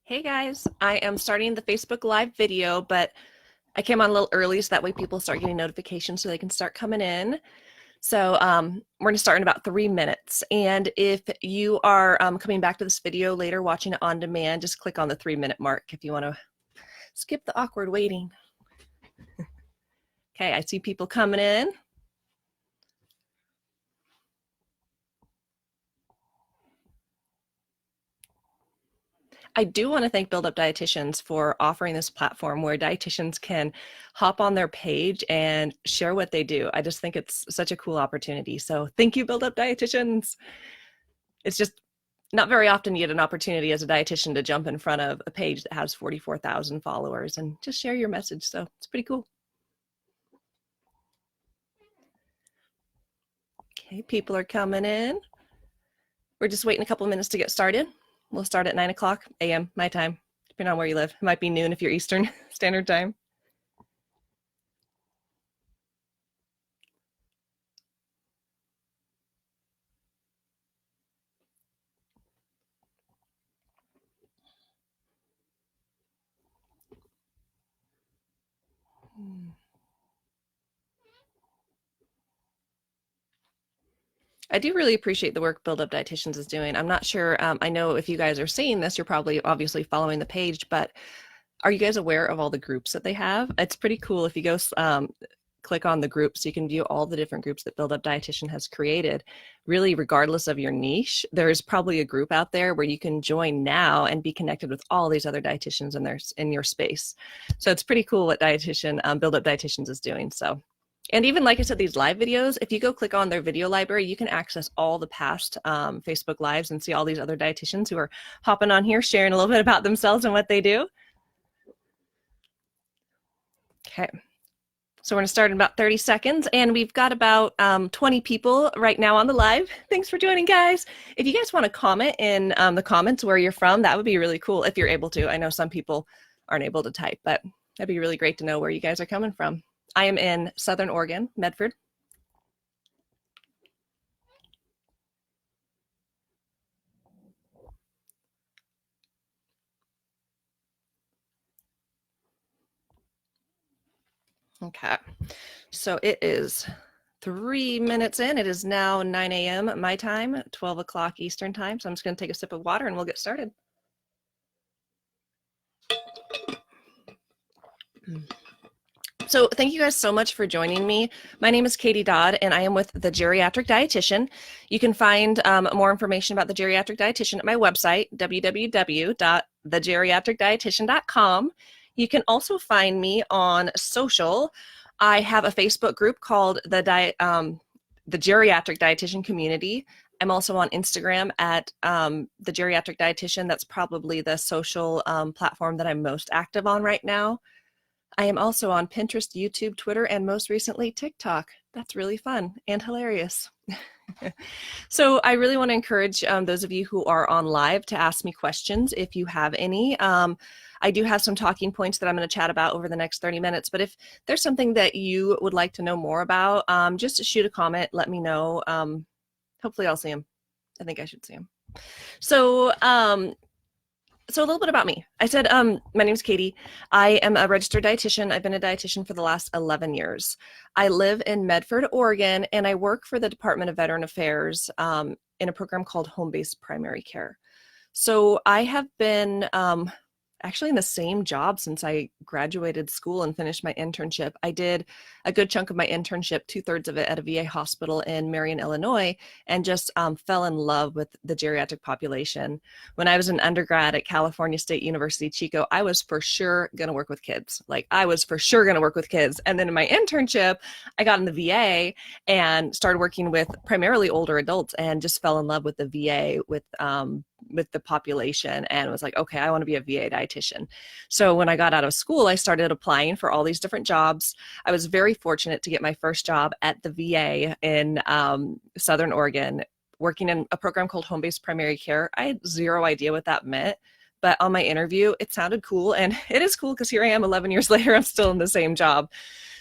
Hey guys, I am starting the Facebook Live video, but I came on a little early so that way people start getting notifications so they can start coming in. So we're going to start in about 3 minutes. And if you are coming back to this video later, watching it on demand, just click on the 3-minute mark if you want to skip the awkward waiting. Okay, I see people coming in. I do want to thank Build Up Dietitians for offering this platform where dietitians can hop on their page and share what they do. I just think it's such a cool opportunity. So thank you, Build Up Dietitians. It's just not very often you get an opportunity as a dietitian to jump in front of a page that has 44,000 followers and just share your message. So it's pretty cool. Okay, people are coming in. We're just waiting a couple of minutes to get started. We'll start at 9 o'clock a.m. my time, depending on where you live. It might be noon if you're Eastern Standard Time. I do really appreciate the work Build Up Dietitians is doing. I'm not sure, I know if you guys are seeing this, you're probably obviously following the page, but are you guys aware of all the groups that they have? It's pretty cool. If you go click on the groups, you can view all the different groups that Build Up Dietitian has created. Really, regardless of your niche, there's probably a group out there where you can join now and be connected with all these other dietitians in your space. So it's pretty cool what Build Up Dietitians is doing. So. And even like I said, these live videos, if you go click on their video library, you can access all the past Facebook Lives and see all these other dietitians who are hopping on here, sharing a little bit about themselves and what they do. Okay. So we're going to start in about 30 seconds, and we've got about 20 people right now on the live. Thanks for joining, guys. If you guys want to comment in the comments where you're from, that would be really cool if you're able to. I know some people aren't able to type, but that'd be really great to know where you guys are coming from. I am in Southern Oregon, Medford. Okay, so it is 3 minutes in. It is now 9 a.m. my time, 12 o'clock Eastern time. So I'm just going to take a sip of water and we'll get started. So thank you guys so much for joining me. My name is Katie Dodd, and I am with the Geriatric Dietitian. You can find more information about the Geriatric Dietitian at my website, www.thegeriatricdietitian.com. You can also find me on social. I have a Facebook group called the Geriatric Dietitian Community. I'm also on Instagram at the Geriatric Dietitian. That's probably the social platform that I'm most active on right now. I am also on Pinterest, YouTube, Twitter, and most recently TikTok. That's really fun and hilarious. So I really want to encourage those of you who are on live to ask me questions if you have any. I do have some talking points that I'm going to chat about over the next 30 minutes, but if there's something that you would like to know more about, just shoot a comment, let me know. Hopefully I'll see him. I think I should see him. So a little bit about me. I said, my name is Katie. I am a registered dietitian. I've been a dietitian for the last 11 years. I live in Medford, Oregon, and I work for the Department of Veteran Affairs in a program called Home-Based Primary Care. So I have been actually in the same job since I graduated school and finished my internship. I did a good chunk of my internship, 2/3 of it at a VA hospital in Marion, Illinois, and just fell in love with the geriatric population. When I was an undergrad at California State University, Chico, I was for sure going to work with kids. Like I was for sure going to work with kids. And then in my internship, I got in the VA and started working with primarily older adults and just fell in love with the VA, with the population, and was like, okay, I want to be a VA dietitian. So when I got out of school, I started applying for all these different jobs. I was very fortunate to get my first job at the VA in Southern Oregon, working in a program called Home-Based Primary Care. I had zero idea what that meant, but on my interview, it sounded cool, and it is cool because here I am 11 years later, I'm still in the same job.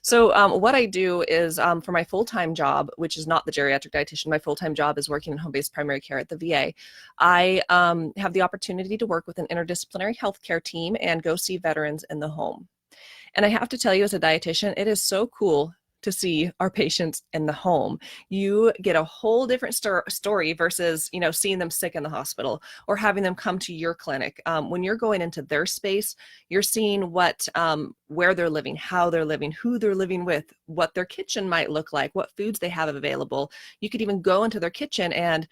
So what I do is for my full-time job, which is not the geriatric dietitian, my full-time job is working in home-based primary care at the VA. I have the opportunity to work with an interdisciplinary healthcare team and go see veterans in the home. And I have to tell you, as a dietitian, it is so cool to see our patients in the home. You get a whole different story versus, seeing them sick in the hospital or having them come to your clinic. When you're going into their space, you're seeing where they're living, how they're living, who they're living with, what their kitchen might look like, what foods they have available. You could even go into their kitchen and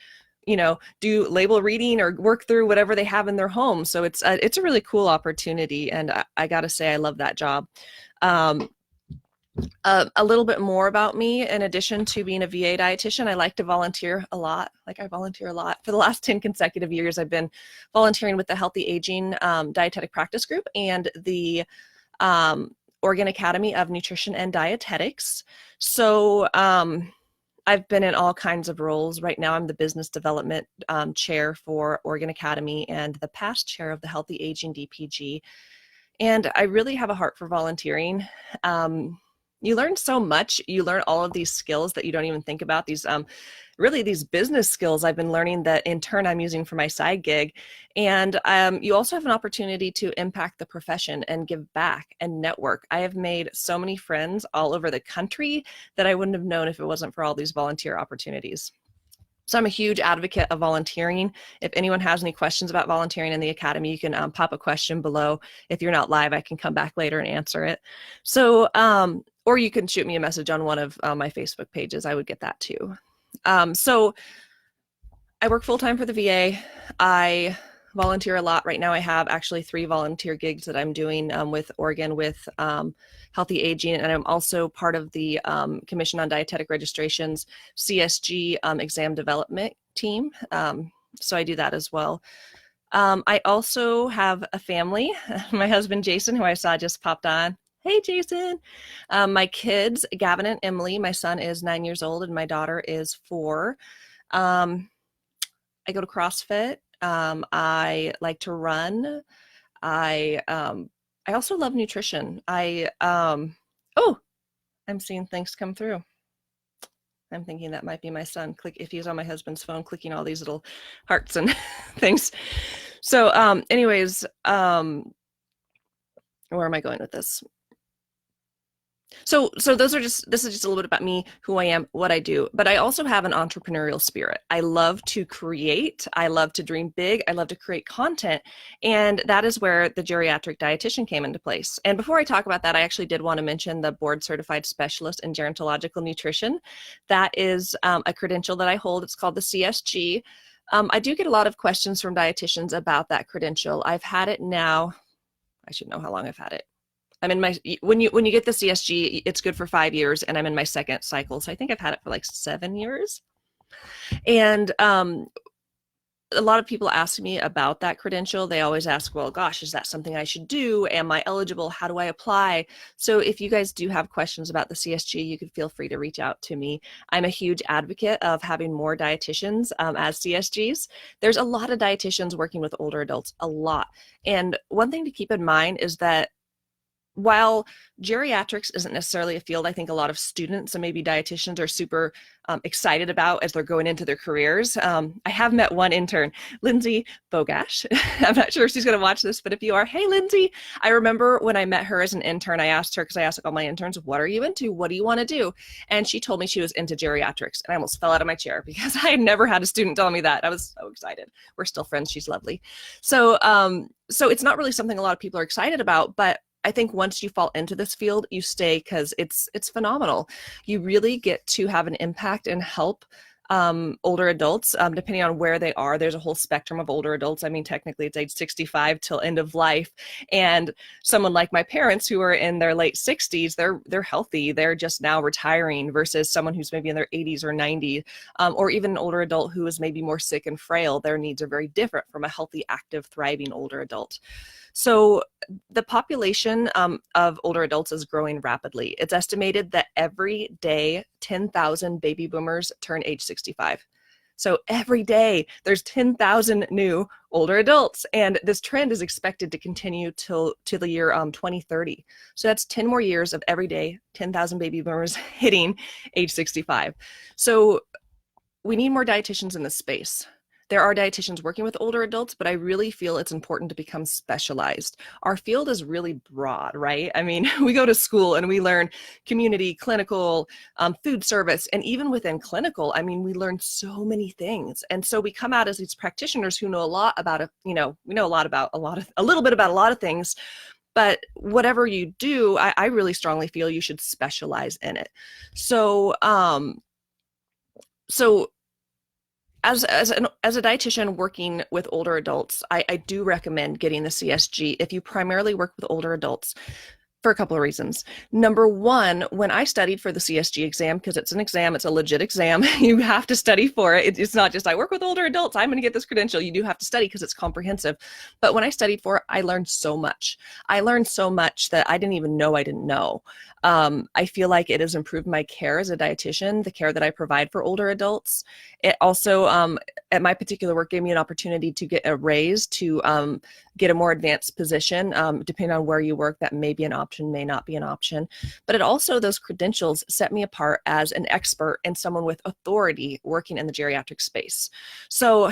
do label reading or work through whatever they have in their home. So it's a really cool opportunity. And I got to say, I love that job. A little bit more about me. In addition to being a VA dietitian, I like to volunteer a lot. I volunteer a lot. For the last 10 consecutive years, I've been volunteering with the Healthy Aging Dietetic Practice Group and the Oregon Academy of Nutrition and Dietetics. So I've been in all kinds of roles. Right now, I'm the business development chair for Oregon Academy and the past chair of the Healthy Aging DPG. And I really have a heart for volunteering. You learn so much. You learn all of these skills that you don't even think about. These business skills I've been learning that in turn I'm using for my side gig. And you also have an opportunity to impact the profession and give back and network. I have made so many friends all over the country that I wouldn't have known if it wasn't for all these volunteer opportunities. So I'm a huge advocate of volunteering. If anyone has any questions about volunteering in the Academy, you can pop a question below. If you're not live, I can come back later and answer it. So, or you can shoot me a message on one of my Facebook pages. I would get that too. So I work full-time for the VA. I volunteer a lot. Right now I have actually 3 volunteer gigs that I'm doing with Oregon with Healthy Aging, and I'm also part of the Commission on Dietetic Registration's CSG exam development team. So I do that as well. I also have a family. My husband, Jason, who I saw just popped on. Hey, Jason. My kids, Gavin and Emily. My son is 9 years old and my daughter is 4. I go to CrossFit. I like to run. I also love nutrition. I'm seeing things come through. I'm thinking that might be my son. If he's on my husband's phone, clicking all these little hearts and things. So, anyways, where am I going with this? So this is just a little bit about me, who I am, what I do, but I also have an entrepreneurial spirit. I love to create. I love to dream big. I love to create content. And that is where the geriatric dietitian came into place. And before I talk about that, I actually did want to mention the board certified specialist in gerontological nutrition. That is a credential that I hold. It's called the CSG. I do get a lot of questions from dietitians about that credential. I've had it now. I should know how long I've had it. I'm in when you get the CSG, it's good for 5 years, and I'm in my second cycle. So I think I've had it for like 7 years. And a lot of people ask me about that credential. They always ask, well, gosh, is that something I should do? Am I eligible? How do I apply? So if you guys do have questions about the CSG, you can feel free to reach out to me. I'm a huge advocate of having more dietitians as CSGs. There's a lot of dietitians working with older adults, a lot. And one thing to keep in mind is that while geriatrics isn't necessarily a field I think a lot of students and maybe dietitians are super excited about as they're going into their careers, I have met one intern, Lindsay Bogash. I'm not sure if she's going to watch this, but if you are, hey, Lindsay. I remember when I met her as an intern, I asked her, because I asked all my interns, what are you into? What do you want to do? And she told me she was into geriatrics, and I almost fell out of my chair because I had never had a student tell me that. I was so excited. We're still friends. She's lovely. So it's not really something a lot of people are excited about, but I think once you fall into this field, you stay because it's phenomenal. You really get to have an impact and help older adults, depending on where they are. There's a whole spectrum of older adults. I mean, technically it's age 65 till end of life. And someone like my parents who are in their late 60s, they're healthy. They're just now retiring versus someone who's maybe in their 80s or 90s, or even an older adult who is maybe more sick and frail. Their needs are very different from a healthy, active, thriving older adult. So the population of older adults is growing rapidly. It's estimated that every day 10,000 baby boomers turn age 65. So every day there's 10,000 new older adults, and this trend is expected to continue till to the year 2030. So that's 10 more years of every day 10,000 baby boomers hitting age 65. So we need more dietitians in this space. There are dietitians working with older adults, but I really feel it's important to become specialized. Our field is really broad, right? I mean, we go to school and we learn community, clinical, food service, and even within clinical, I mean, we learn so many things. And so we come out as these practitioners who know a lot about it. We know a little bit about a lot of things, but whatever you do, I really strongly feel you should specialize in it. So, as a dietitian working with older adults, I do recommend getting the CSG if you primarily work with older adults, for a couple of reasons. Number one, when I studied for the CSG exam, because it's an exam, it's a legit exam, you have to study for it. It's not just I work with older adults, I'm going to get this credential. You do have to study because it's comprehensive. But when I studied for it, I learned so much. I learned so much that I didn't even know I didn't know. I feel like it has improved my care as a dietitian, the care that I provide for older adults. It also, at my particular work, gave me an opportunity to get a raise, to get a more advanced position, depending on where you work. That may be an option, may not be an option. But it also, those credentials set me apart as an expert and someone with authority working in the geriatric space. So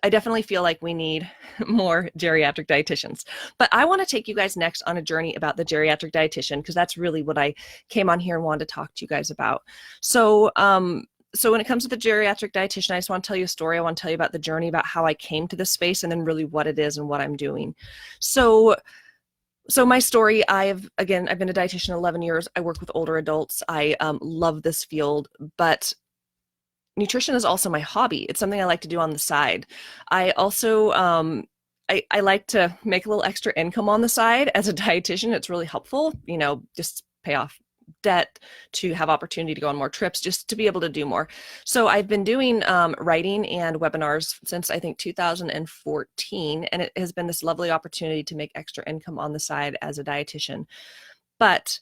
I definitely feel like we need more geriatric dietitians. But I want to take you guys next on a journey about the geriatric dietitian, because that's really what I came on here and wanted to talk to you guys about. So when it comes to the geriatric dietitian, I just want to tell you a story. I want to tell you about the journey, about how I came to this space, and then really what it is and what I'm doing. So my story, I've been a dietitian 11 years. I work with older adults. I love this field, but nutrition is also my hobby. It's something I like to do on the side. I also, I like to make a little extra income on the side as a dietitian. It's really helpful, just pay off debt, to have opportunity to go on more trips, just to be able to do more. So I've been doing writing and webinars since I think 2014, and it has been this lovely opportunity to make extra income on the side as a dietitian. But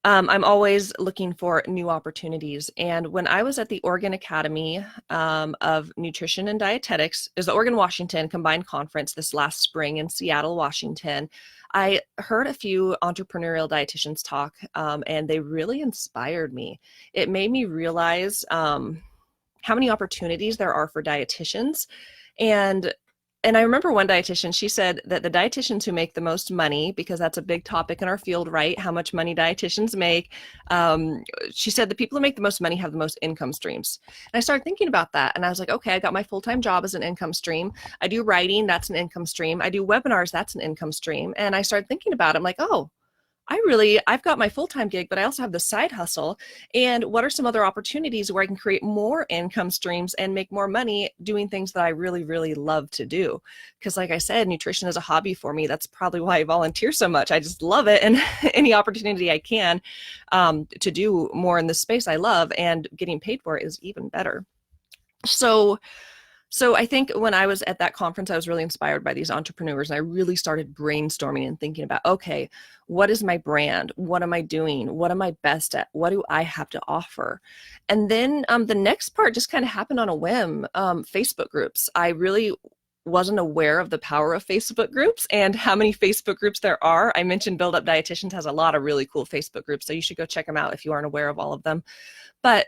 I'm always looking for new opportunities. And when I was at the Oregon Academy of Nutrition and Dietetics, is the Oregon Washington Combined Conference this last spring in Seattle, Washington, I heard a few entrepreneurial dietitians talk, and they really inspired me. It made me realize how many opportunities there are for dietitians. And I remember one dietitian, she said that the dietitians who make the most money, because that's a big topic in our field, right? How much money dietitians make. She said the people who make the most money have the most income streams. And I started thinking about that. And I was like, okay, I got my full-time job as an income stream. I do writing, that's an income stream. I do webinars, that's an income stream. And I started thinking about it. I'm like, oh, I've got my full-time gig, but I also have the side hustle. And what are some other opportunities where I can create more income streams and make more money doing things that I really, really love to do? Because like I said, nutrition is a hobby for me. That's probably why I volunteer so much. I just love it. And any opportunity I can to do more in this space I love, and getting paid for it is even better. So I think when I was at that conference, I was really inspired by these entrepreneurs, and I really started brainstorming and thinking about, okay, what is my brand? What am I doing? What am I best at? What do I have to offer? And then the next part just kind of happened on a whim. Facebook groups. I really wasn't aware of the power of Facebook groups and how many Facebook groups there are. I mentioned Build Up Dietitians has a lot of really cool Facebook groups, so you should go check them out if you aren't aware of all of them. But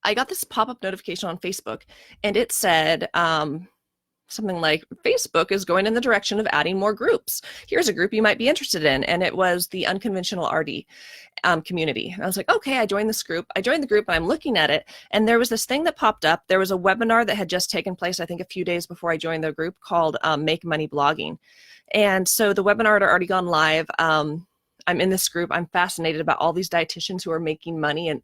I got this pop-up notification on Facebook, and it said something like, Facebook is going in the direction of adding more groups. Here's a group you might be interested in. And it was the unconventional RD community. And I was like, okay, I joined this group. I joined the group, and I'm looking at it, and there was this thing that popped up. There was a webinar that had just taken place, I think a few days before I joined the group, called Make Money Blogging. And so the webinar had already gone live. I'm in this group. I'm fascinated about all these dietitians who are making money in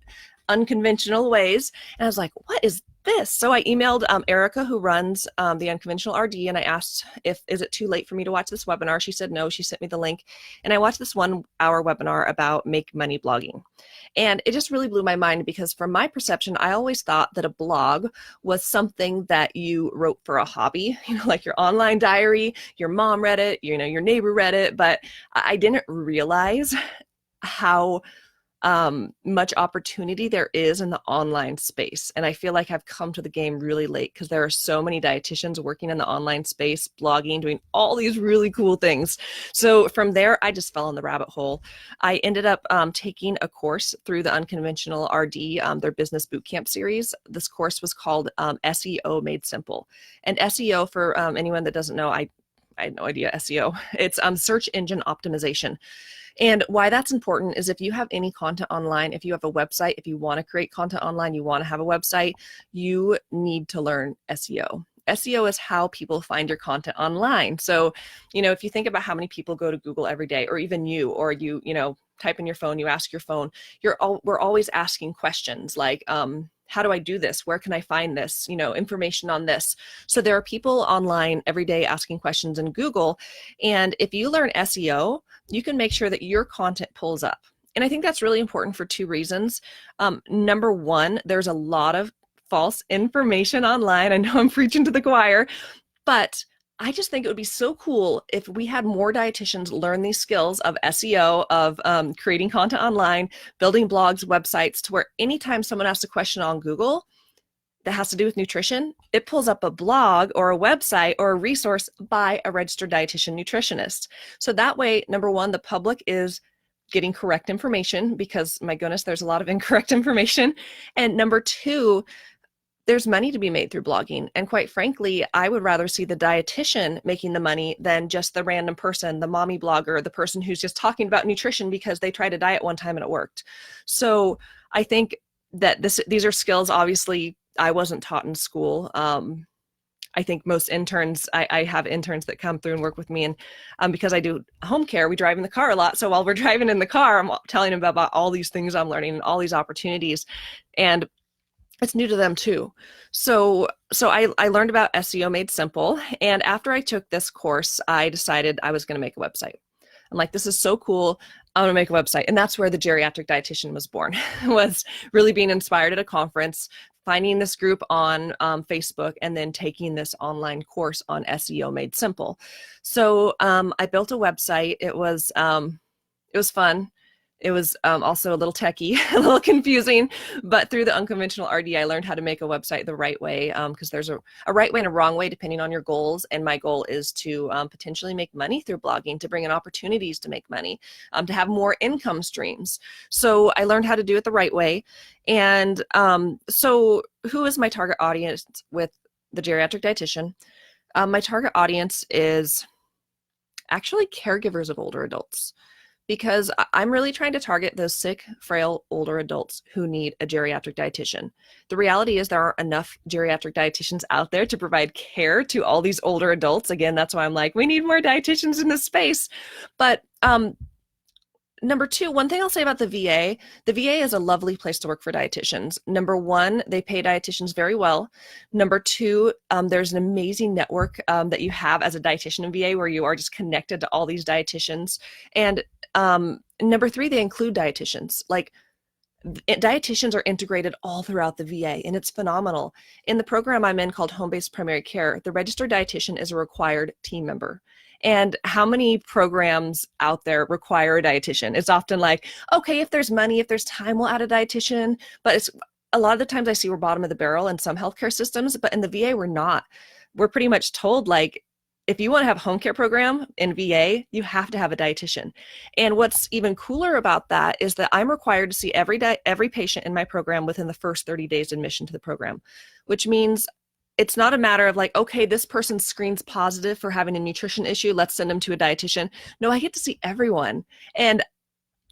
unconventional ways. And I was like, what is this? So I emailed Erica, who runs the Unconventional RD, and I asked is it too late for me to watch this webinar? She said no. She sent me the link, and I watched this 1 hour webinar about make money blogging. And it just really blew my mind, because from my perception, I always thought that a blog was something that you wrote for a hobby, like your online diary, your mom read it, your neighbor read it, but I didn't realize how much opportunity there is in the online space. And I feel like I've come to the game really late because there are so many dietitians working in the online space, blogging, doing all these really cool things. So from there, I just fell in the rabbit hole. I ended up taking a course through the Unconventional RD, their business bootcamp series. This course was called SEO Made Simple. And SEO, for anyone that doesn't know, I had no idea SEO. It's search engine optimization. And why that's important is if you have any content online, if you have a website, if you want to create content online, you want to have a website, you need to learn SEO. SEO is how people find your content online. So, if you think about how many people go to Google every day, or even you, or you type in your phone, you ask your phone, we're always asking questions like, how do I do this? Where can I find this? Information on this. So there are people online every day asking questions in Google. And if you learn SEO, you can make sure that your content pulls up. And I think that's really important for two reasons. Number one, there's a lot of false information online. I know I'm preaching to the choir, but I just think it would be so cool if we had more dietitians learn these skills of SEO, of creating content online, building blogs, websites, to where anytime someone asks a question on Google that has to do with nutrition, it pulls up a blog or a website or a resource by a registered dietitian nutritionist. So that way, number one, the public is getting correct information, because my goodness, there's a lot of incorrect information. And number two, there's money to be made through blogging. And quite frankly, I would rather see the dietitian making the money than just the random person, the mommy blogger, the person who's just talking about nutrition because they tried a diet one time and it worked. So I think that these are skills, obviously, I wasn't taught in school. I think most interns, I have interns that come through and work with me, and because I do home care, we drive in the car a lot. So while we're driving in the car, I'm telling them about all these things I'm learning and all these opportunities. And it's new to them too. So I learned about SEO Made Simple. And after I took this course, I decided I was going to make a website. I'm like, this is so cool. I'm going to make a website. And that's where the Geriatric Dietitian was born, was really being inspired at a conference, finding this group on Facebook, and then taking this online course on SEO Made Simple. So I built a website. It was fun. It was also a little techie, a little confusing, but through the Unconventional RD, I learned how to make a website the right way, because there's a right way and a wrong way depending on your goals. And my goal is to potentially make money through blogging, to bring in opportunities to make money, to have more income streams. So I learned how to do it the right way. And so who is my target audience with the Geriatric Dietitian? My target audience is actually caregivers of older adults, because I'm really trying to target those sick, frail, older adults who need a geriatric dietitian. The reality is there aren't enough geriatric dietitians out there to provide care to all these older adults. Again, that's why I'm like, we need more dietitians in this space. But number two, one thing I'll say about the VA is a lovely place to work for dietitians. Number one, they pay dietitians very well. Number two, there's an amazing network that you have as a dietitian in VA, where you are just connected to all these dietitians. And number three, they include dietitians. Like, dietitians are integrated all throughout the VA, and it's phenomenal. In the program I'm in called Home-Based Primary Care, the registered dietitian is a required team member. And how many programs out there require a dietitian? It's often like, okay, if there's money, if there's time, we'll add a dietitian. But it's a lot of the times I see we're bottom of the barrel in some healthcare systems, but in the VA, we're not. We're pretty much told, like, if you want to have a home care program in VA, you have to have a dietitian. And what's even cooler about that is that I'm required to see every patient in my program within the first 30 days admission to the program, which means it's not a matter of like, okay, this person screens positive for having a nutrition issue, let's send them to a dietitian. No, I get to see everyone. And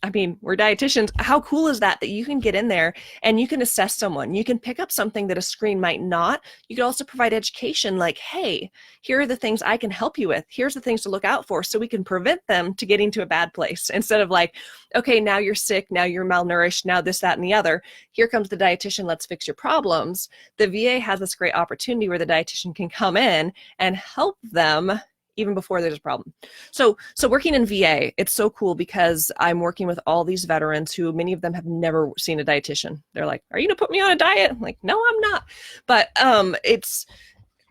I mean, we're dietitians. How cool is that you can get in there and you can assess someone. You can pick up something that a screen might not. You could also provide education like, hey, here are the things I can help you with. Here's the things to look out for, so we can prevent them to getting to a bad place, instead of like, okay, now you're sick, now you're malnourished, now this, that, and the other. Here comes the dietitian, let's fix your problems. The VA has this great opportunity where the dietitian can come in and help them even before there's a problem. So working in VA, it's so cool because I'm working with all these veterans who, many of them have never seen a dietitian. They're like, are you gonna put me on a diet? I'm like, no, I'm not. But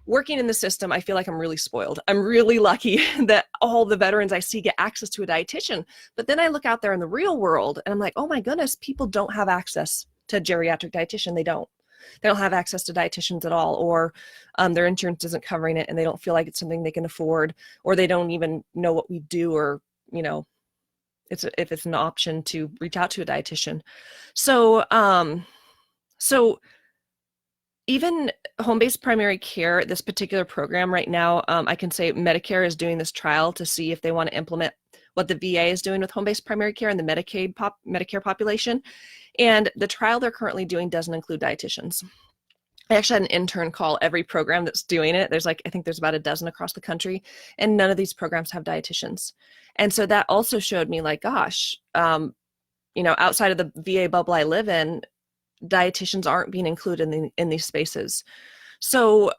working in the system, I feel like I'm really spoiled. I'm really lucky that all the veterans I see get access to a dietitian. But then I look out there in the real world and I'm like, oh my goodness, people don't have access to a geriatric dietitian. They don't have access to dietitians at all, or their insurance isn't covering it and they don't feel like it's something they can afford, or they don't even know what we do, or, you know, if it's an option to reach out to a dietitian. So, so even home-based primary care, this particular program right now, I can say Medicare is doing this trial to see if they want to implement what the VA is doing with home-based primary care in the Medicare population. And the trial they're currently doing doesn't include dietitians. I actually had an intern call every program that's doing it. There's like, I think there's about a dozen across the country, and none of these programs have dietitians. And so that also showed me like, gosh, you know, outside of the VA bubble I live in, dietitians aren't being included in these spaces. So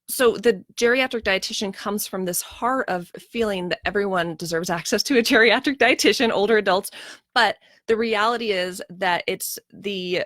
the geriatric dietitian comes from this heart of feeling that everyone deserves access to a geriatric dietitian, older adults. But the reality is that it's the